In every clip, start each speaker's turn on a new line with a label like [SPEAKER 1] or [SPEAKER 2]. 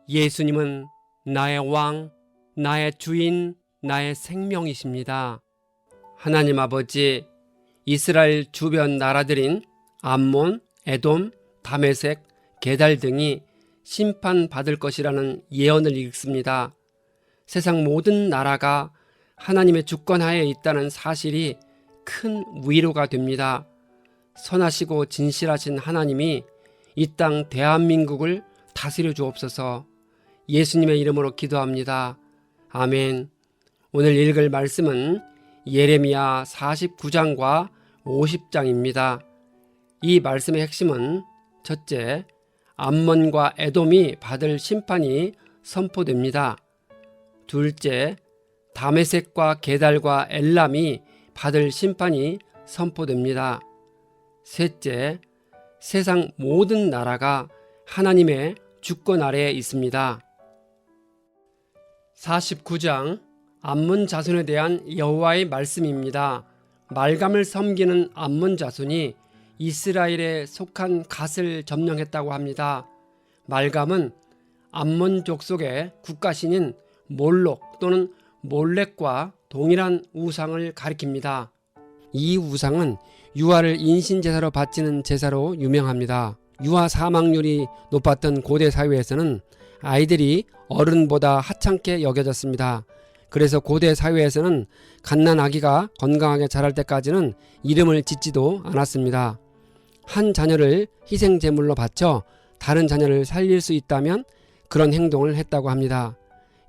[SPEAKER 1] 예수님은 나의 왕, 나의 주인, 나의 생명이십니다. 하나님 아버지, 이스라엘 주변 나라들인 암몬, 에돔, 다메섹, 게달 등이 심판받을 것이라는 예언을 읽습니다. 세상 모든 나라가 하나님의 주권하에 있다는 사실이 큰 위로가 됩니다. 선하시고 진실하신 하나님이 이 땅 대한민국을 다스려 주옵소서. 예수님의 이름으로 기도합니다. 아멘. 오늘 읽을 말씀은 예레미야 49장과 50장입니다. 이 말씀의 핵심은 첫째, 암몬과 에돔이 받을 심판이 선포됩니다. 둘째, 다메섹과 게달과 엘람이 받을 심판이 선포됩니다. 셋째, 세상 모든 나라가 하나님의 주권 아래에 있습니다. 49장 암몬 자손에 대한 여호와의 말씀입니다. 말감을 섬기는 암몬 자손이 이스라엘에 속한 갓을 점령했다고 합니다. 말감은 암몬 족속의 국가신인 몰록 또는 몰렉과 동일한 우상을 가리킵니다. 이 우상은 유아를 인신제사로 바치는 제사로 유명합니다. 유아 사망률이 높았던 고대 사회에서는 아이들이 어른보다 하찮게 여겨졌습니다. 그래서 고대 사회에서는 갓난 아기가 건강하게 자랄 때까지는 이름을 짓지도 않았습니다. 한 자녀를 희생제물로 바쳐 다른 자녀를 살릴 수 있다면 그런 행동을 했다고 합니다.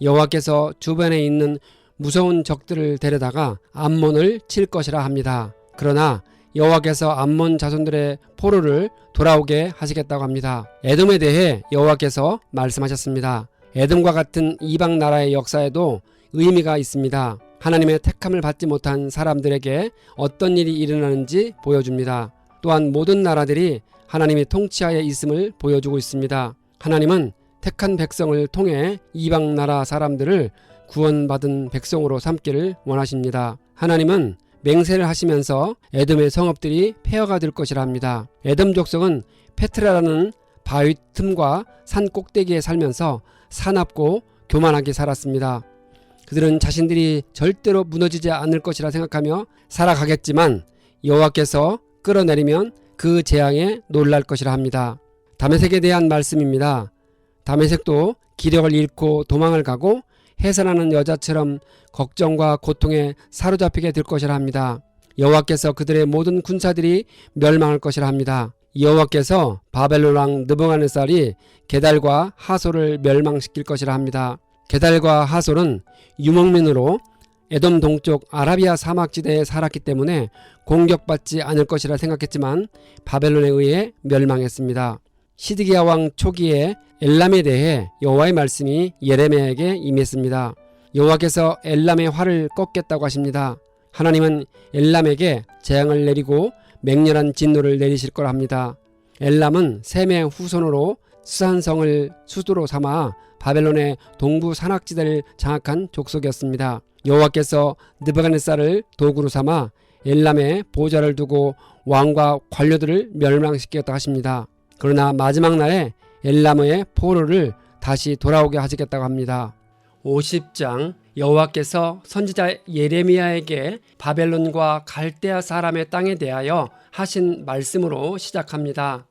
[SPEAKER 1] 여호와께서 주변에 있는 무서운 적들을 데려다가 암몬을 칠 것이라 합니다. 그러나 여호와께서 암몬 자손들의 포로를 돌아오게 하시겠다고 합니다. 에돔에 대해 여호와께서 말씀하셨습니다. 에돔과 같은 이방 나라의 역사에도 의미가 있습니다. 하나님의 택함을 받지 못한 사람들에게 어떤 일이 일어나는지 보여줍니다. 또한 모든 나라들이 하나님의 통치하에 있음을 보여주고 있습니다. 하나님은 택한 백성을 통해 이방 나라 사람들을 구원받은 백성으로 삼기를 원하십니다. 하나님은 맹세를 하시면서 에돔의 성읍들이 폐허가 될 것이라 합니다. 에돔 족속은 페트라라는 바위 틈과 산 꼭대기에 살면서 사납고 교만하게 살았습니다. 그들은 자신들이 절대로 무너지지 않을 것이라 생각하며 살아가겠지만 여호와께서 끌어내리면 그 재앙에 놀랄 것이라 합니다. 다메섹에 대한 말씀입니다. 다메섹도 기력을 잃고 도망을 가고 해산하는 여자처럼 걱정과 고통에 사로잡히게 될 것이라 합니다. 여호와께서 그들의 모든 군사들이 멸망할 것이라 합니다. 여호와께서 바벨론 왕 느부갓네살이 게달과 하솔을 멸망시킬 것이라 합니다. 게달과 하솔은 유목민으로 에돔 동쪽 아라비아 사막지대에 살았기 때문에 공격받지 않을 것이라 생각했지만 바벨론에 의해 멸망했습니다. 시드기야 왕 초기에 엘람에 대해 여호와의 말씀이 예레미야에게 임했습니다. 여호와께서 엘람의 활을 꺾겠다고 하십니다. 하나님은 엘람에게 재앙을 내리고 맹렬한 진노를 내리실 거라 합니다. 엘람은 셈의 후손으로 스산성을 수도로 삼아 바벨론의 동부 산악지대를 장악한 족속이었습니다. 여호와께서 느부갓네살을 도구로 삼아 엘람의 보좌를 두고 왕과 관료들을 멸망시키겠다 하십니다. 그러나 마지막 날에 엘람의 포로를 다시 돌아오게 하시겠다고 합니다. 50장 여호와께서 선지자 예레미야에게 바벨론과 갈대아 사람의 땅에 대하여 하신 말씀으로 시작합니다.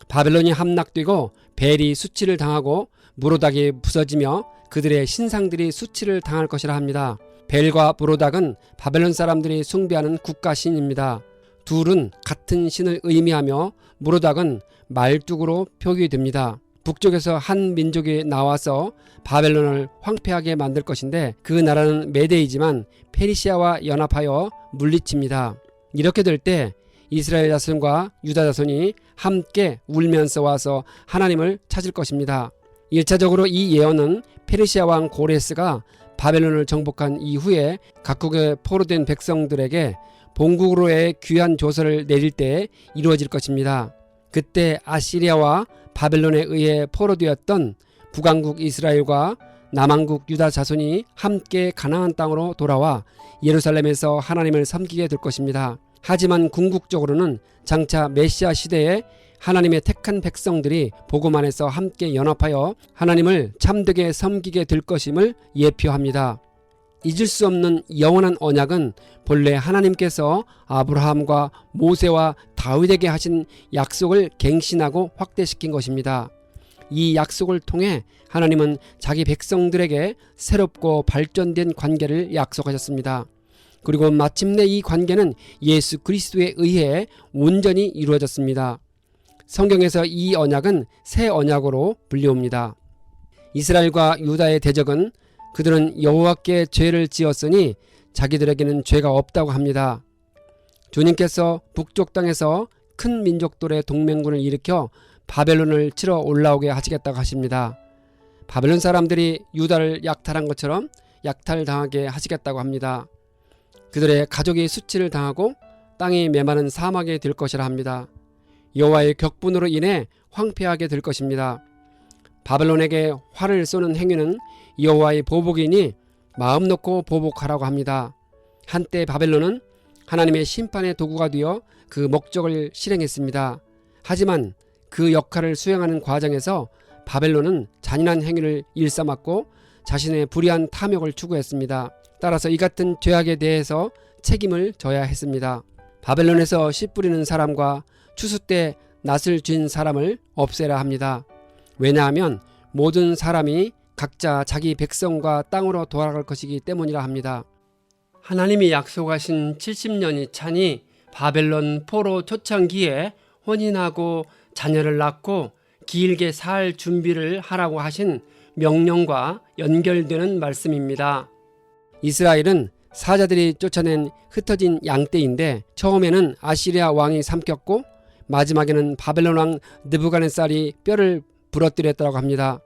[SPEAKER 1] 바벨론이 함락되고 벨이 수치를 당하고 무로닥이 부서지며 그들의 신상들이 수치를 당할 것이라 합니다. 벨과 무로닥은 바벨론 사람들이 숭배하는 국가신입니다. 둘은 같은 신을 의미하며 무로닥은 말뚝으로 표기됩니다. 북쪽에서 한 민족이 나와서 바벨론을 황폐하게 만들 것인데 그 나라는 메대이지만 페르시아와 연합하여 물리칩니다. 이렇게 될 때 이스라엘 자손과 유다 자손이 함께 울면서 와서 하나님을 찾을 것입니다. 1차적으로 이 예언은 페르시아 왕 고레스가 바벨론을 정복한 이후에 각국의 포로된 백성들에게 본국으로의 귀한 조서를 내릴 때 이루어질 것입니다. 그때 아시리아와 바벨론에 의해 포로되었던 북왕국 이스라엘과 남왕국 유다 자손이 함께 가나안 땅으로 돌아와 예루살렘에서 하나님을 섬기게 될 것입니다. 하지만 궁극적으로는 장차 메시아 시대에 하나님의 택한 백성들이 복음 안에서 함께 연합하여 하나님을 참되게 섬기게 될 것임을 예표합니다. 잊을 수 없는 영원한 언약은 본래 하나님께서 아브라함과 모세와 다윗에게 하신 약속을 갱신하고 확대시킨 것입니다. 이 약속을 통해 하나님은 자기 백성들에게 새롭고 발전된 관계를 약속하셨습니다. 그리고 마침내 이 관계는 예수 그리스도에 의해 온전히 이루어졌습니다. 성경에서 이 언약은 새 언약으로 불리웁니다. 이스라엘과 유다의 대적은 그들은 여호와께 죄를 지었으니 자기들에게는 죄가 없다고 합니다. 주님께서 북쪽 땅에서 큰 민족들의 동맹군을 일으켜 바벨론을 치러 올라오게 하시겠다고 하십니다. 바벨론 사람들이 유다를 약탈한 것처럼 약탈당하게 하시겠다고 합니다. 그들의 가족이 수치를 당하고 땅이 메마른 사막이 될 것이라 합니다. 여호와의 격분으로 인해 황폐하게 될 것입니다. 바벨론에게 활을 쏘는 행위는 여호와의 보복이니 마음 놓고 보복하라고 합니다. 한때 바벨론은 하나님의 심판의 도구가 되어 그 목적을 실행했습니다. 하지만 그 역할을 수행하는 과정에서 바벨론은 잔인한 행위를 일삼았고 자신의 불의한 탐욕을 추구했습니다. 따라서 이 같은 죄악에 대해서 책임을 져야 했습니다. 바벨론에서 씨 뿌리는 사람과 추수 때 낫을 쥔 사람을 없애라 합니다. 왜냐하면 모든 사람이 각자 자기 백성과 땅으로 돌아갈 것이기 때문이라 합니다. 하나님이 약속하신 70년이 차니 바벨론 포로 초창기에 혼인하고 자녀를 낳고 길게 살 준비를 하라고 하신 명령과 연결되는 말씀입니다. 이스라엘은 사자들이 쫓아낸 흩어진 양떼인데 처음에는 아시리아 왕이 삼켰고 마지막에는 바벨론 왕 느부갓네살이 뼈를 부러뜨렸다고 합니다.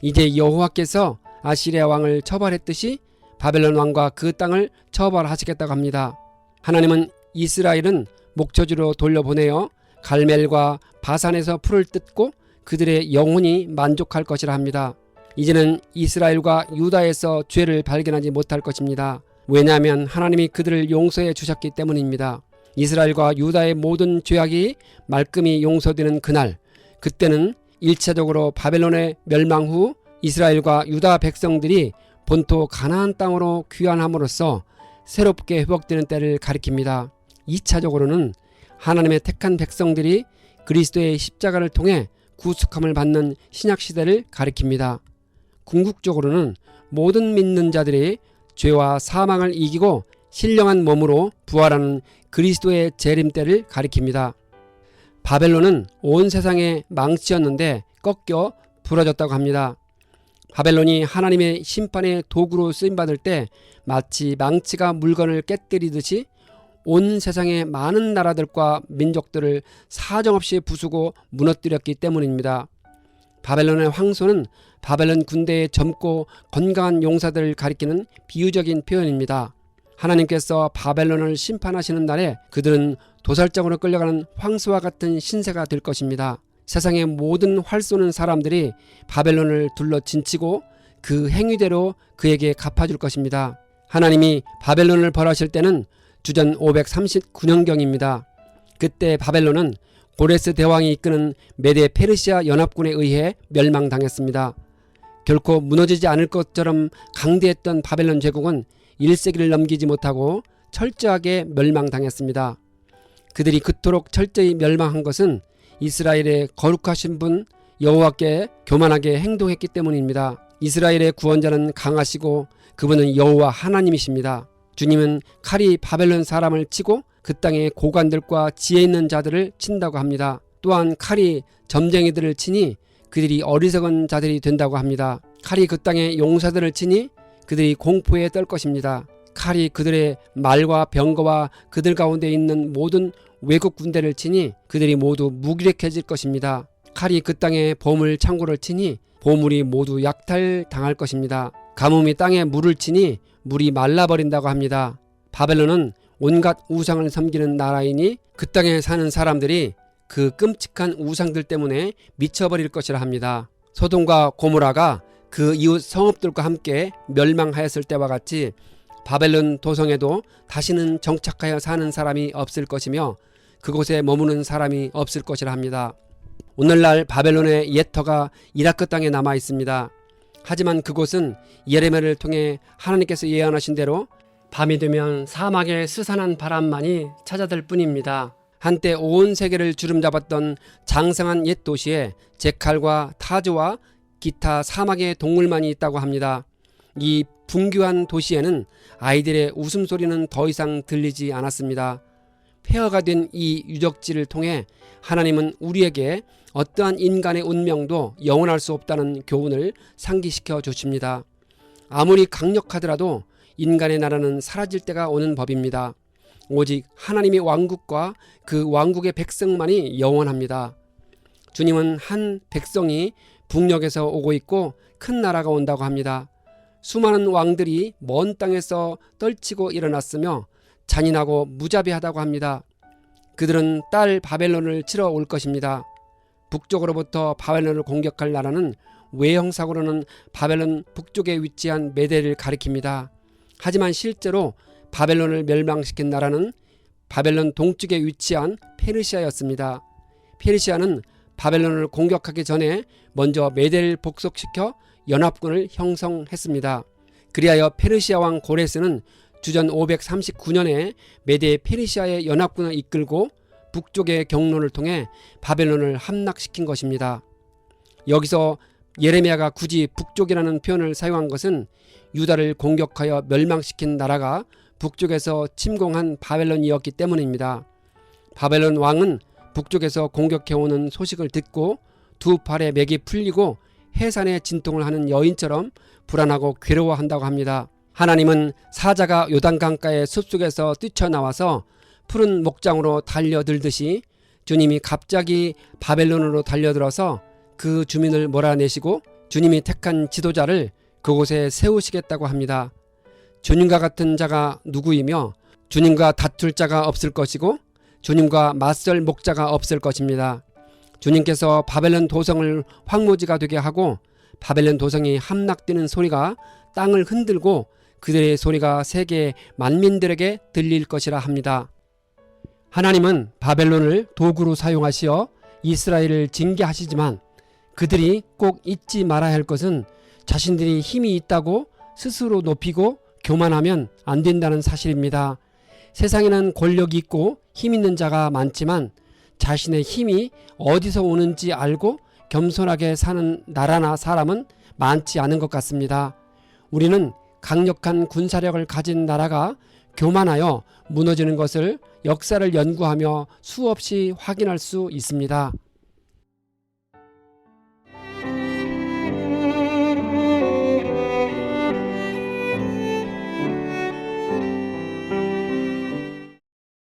[SPEAKER 1] 이제 여호와께서 아시리아 왕을 처벌했듯이 바벨론 왕과 그 땅을 처벌하시겠다고 합니다. 하나님은 이스라엘은 목초지로 돌려보내어 갈멜과 바산에서 풀을 뜯고 그들의 영혼이 만족할 것이라 합니다. 이제는 이스라엘과 유다에서 죄를 발견하지 못할 것입니다. 왜냐하면 하나님이 그들을 용서해 주셨기 때문입니다. 이스라엘과 유다의 모든 죄악이 말끔히 용서되는 그날, 그때는 1차적으로 바벨론의 멸망 후 이스라엘과 유다 백성들이 본토 가나안 땅으로 귀환함으로써 새롭게 회복되는 때를 가리킵니다. 2차적으로는 하나님의 택한 백성들이 그리스도의 십자가를 통해 구속함을 받는 신약시대를 가리킵니다. 궁극적으로는 모든 믿는 자들이 죄와 사망을 이기고 신령한 몸으로 부활하는 그리스도의 재림 때를 가리킵니다. 바벨론은 온 세상의 망치였는데 꺾여 부러졌다고 합니다. 바벨론이 하나님의 심판의 도구로 쓰임받을 때 마치 망치가 물건을 깨뜨리듯이 온 세상의 많은 나라들과 민족들을 사정없이 부수고 무너뜨렸기 때문입니다. 바벨론의 황소는 바벨론 군대의 젊고 건강한 용사들을 가리키는 비유적인 표현입니다. 하나님께서 바벨론을 심판하시는 날에 그들은 도살장으로 끌려가는 황소와 같은 신세가 될 것입니다. 세상의 모든 활 쏘는 사람들이 바벨론을 둘러 진치고 그 행위대로 그에게 갚아줄 것입니다. 하나님이 바벨론을 벌하실 때는 주전 539년경입니다. 그때 바벨론은 고레스 대왕이 이끄는 메데 페르시아 연합군에 의해 멸망당했습니다. 결코 무너지지 않을 것처럼 강대했던 바벨론 제국은 1세기를 넘기지 못하고 철저하게 멸망당했습니다. 그들이 그토록 철저히 멸망한 것은 이스라엘의 거룩하신 분 여호와께 교만하게 행동했기 때문입니다. 이스라엘의 구원자는 강하시고 그분은 여호와 하나님이십니다. 주님은 칼이 바벨론 사람을 치고 그 땅의 고관들과 지혜 있는 자들을 친다고 합니다. 또한 칼이 점쟁이들을 치니 그들이 어리석은 자들이 된다고 합니다. 칼이 그 땅의 용사들을 치니 그들이 공포에 떨 것입니다. 칼이 그들의 말과 병거와 그들 가운데 있는 모든 외국 군대를 치니 그들이 모두 무기력해질 것입니다. 칼이 그 땅의 보물 창고를 치니 보물이 모두 약탈당할 것입니다. 가뭄이 땅에 물을 치니 물이 말라버린다고 합니다. 바벨론은 온갖 우상을 섬기는 나라이니 그 땅에 사는 사람들이 그 끔찍한 우상들 때문에 미쳐버릴 것이라 합니다. 소돔과 고모라가 그 이웃 성읍들과 함께 멸망하였을 때와 같이 바벨론 도성에도 다시는 정착하여 사는 사람이 없을 것이며 그곳에 머무는 사람이 없을 것이라 합니다. 오늘날 바벨론의 옛 터가 이라크 땅에 남아 있습니다. 하지만 그곳은 예레미야를 통해 하나님께서 예언하신 대로 밤이 되면 사막의 스산한 바람만이 찾아들 뿐입니다. 한때 온 세계를 주름잡았던 장성한 옛 도시에 제칼과 타조와 기타 사막의 동물만이 있다고 합니다. 이 분규한 도시에는 아이들의 웃음소리는 더 이상 들리지 않았습니다. 폐허가 된 이 유적지를 통해 하나님은 우리에게 어떠한 인간의 운명도 영원할 수 없다는 교훈을 상기시켜 주십니다. 아무리 강력하더라도 인간의 나라는 사라질 때가 오는 법입니다. 오직 하나님의 왕국과 그 왕국의 백성만이 영원합니다. 주님은 한 백성이 북녘에서 오고 있고 큰 나라가 온다고 합니다. 수많은 왕들이 먼 땅에서 떨치고 일어났으며 잔인하고 무자비하다고 합니다. 그들은 딸 바벨론을 치러 올 것입니다. 북쪽으로부터 바벨론을 공격할 나라는 외형상으로는 바벨론 북쪽에 위치한 메대를 가리킵니다. 하지만 실제로 바벨론을 멸망시킨 나라는 바벨론 동쪽에 위치한 페르시아였습니다. 페르시아는 바벨론을 공격하기 전에 먼저 메대를 복속시켜 연합군을 형성했습니다. 그리하여 페르시아 왕 고레스는 주전 539년에 메대 페르시아의 연합군을 이끌고 북쪽의 경로를 통해 바벨론을 함락시킨 것입니다. 여기서 예레미야가 굳이 북쪽이라는 표현을 사용한 것은 유다를 공격하여 멸망시킨 나라가 북쪽에서 침공한 바벨론이었기 때문입니다. 바벨론 왕은 북쪽에서 공격해오는 소식을 듣고 두 팔에 맥이 풀리고 해산에 진통을 하는 여인처럼 불안하고 괴로워한다고 합니다. 하나님은 사자가 요단강가의 숲속에서 뛰쳐나와서 푸른 목장으로 달려들듯이 주님이 갑자기 바벨론으로 달려들어서 그 주민을 몰아내시고 주님이 택한 지도자를 그곳에 세우시겠다고 합니다. 주님과 같은 자가 누구이며 주님과 다툴 자가 없을 것이고 주님과 맞설 목자가 없을 것입니다. 주님께서 바벨론 도성을 황무지가 되게 하고 바벨론 도성이 함락되는 소리가 땅을 흔들고 그들의 소리가 세계 만민들에게 들릴 것이라 합니다. 하나님은 바벨론을 도구로 사용하시어 이스라엘을 징계하시지만 그들이 꼭 잊지 말아야 할 것은 자신들이 힘이 있다고 스스로 높이고 교만하면 안 된다는 사실입니다. 세상에는 권력이 있고 힘 있는 자가 많지만 자신의 힘이 어디서 오는지 알고 겸손하게 사는 나라나 사람은 많지 않은 것 같습니다. 우리는 강력한 군사력을 가진 나라가 교만하여 무너지는 것을 역사를 연구하며 수없이 확인할 수 있습니다.